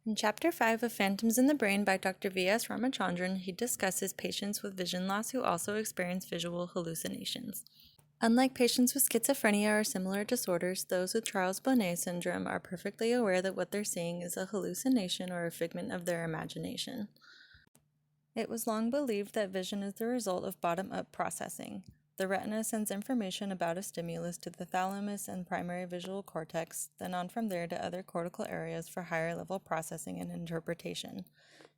In Chapter 5 of Phantoms in the Brain by Dr. V.S. Ramachandran, he discusses patients with vision loss who also experience visual hallucinations. Unlike patients with schizophrenia or similar disorders, those with Charles-Bonnet syndrome are perfectly aware that what they're seeing is a hallucination or a figment of their imagination. It was long believed that vision is the result of bottom-up processing. The retina sends information about a stimulus to the thalamus and primary visual cortex, then on from there to other cortical areas for higher-level processing and interpretation.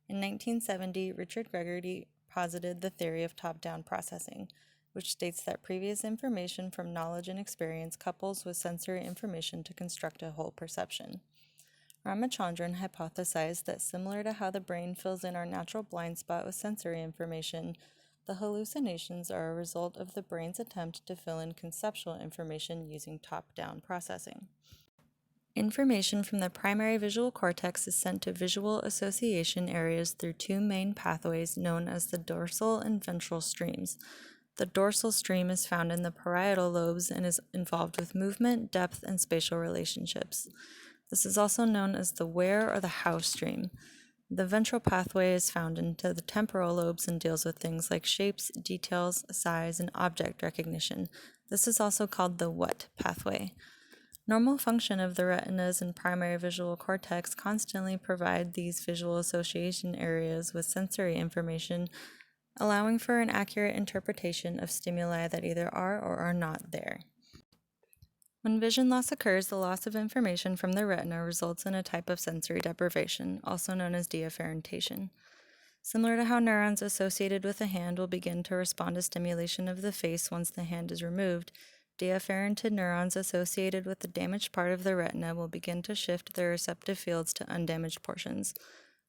In 1970, Richard Gregory posited the theory of top-down processing, which states that previous information from knowledge and experience couples with sensory information to construct a whole perception. Ramachandran hypothesized that similar to how the brain fills in our natural blind spot with sensory information, the hallucinations are a result of the brain's attempt to fill in conceptual information using top-down processing. Information from the primary visual cortex is sent to visual association areas through two main pathways known as the dorsal and ventral streams. The dorsal stream is found in the parietal lobes and is involved with movement, depth, and spatial relationships. This is also known as the where or the how stream. The ventral pathway is found into the temporal lobes and deals with things like shapes, details, size, and object recognition. This is also called the what pathway. Normal function of the retinas and primary visual cortex constantly provide these visual association areas with sensory information, allowing for an accurate interpretation of stimuli that either are or are not there. When vision loss occurs, the loss of information from the retina results in a type of sensory deprivation, also known as deafferentation. Similar to how neurons associated with the hand will begin to respond to stimulation of the face once the hand is removed, deafferented neurons associated with the damaged part of the retina will begin to shift their receptive fields to undamaged portions.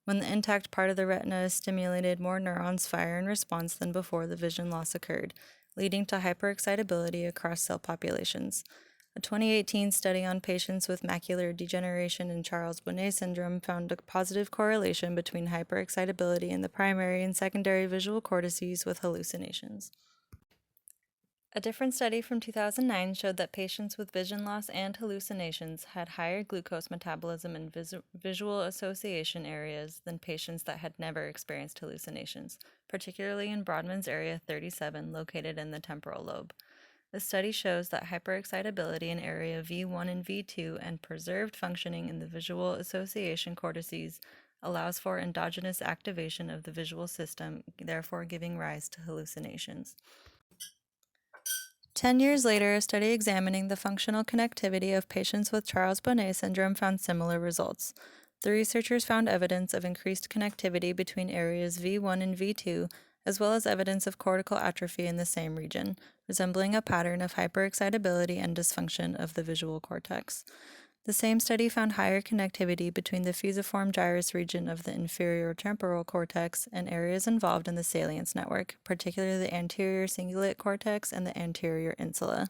When the intact part of the retina is stimulated, more neurons fire in response than before the vision loss occurred, leading to hyperexcitability across cell populations. A 2018 study on patients with macular degeneration and Charles-Bonnet syndrome found a positive correlation between hyperexcitability in the primary and secondary visual cortices with hallucinations. A different study from 2009 showed that patients with vision loss and hallucinations had higher glucose metabolism in visual association areas than patients that had never experienced hallucinations, particularly in Brodmann's area 37 located in the temporal lobe. The study shows that hyperexcitability in area V1 and V2 and preserved functioning in the visual association cortices allows for endogenous activation of the visual system, therefore giving rise to hallucinations. 10 years later, a study examining the functional connectivity of patients with Charles-Bonnet syndrome found similar results. The researchers found evidence of increased connectivity between areas V1 and V2, as well as evidence of cortical atrophy in the same region, resembling a pattern of hyperexcitability and dysfunction of the visual cortex. The same study found higher connectivity between the fusiform gyrus region of the inferior temporal cortex and areas involved in the salience network, particularly the anterior cingulate cortex and the anterior insula.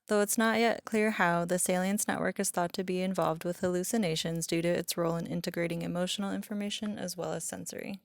Though it's not yet clear how, the salience network is thought to be involved with hallucinations due to its role in integrating emotional information as well as sensory.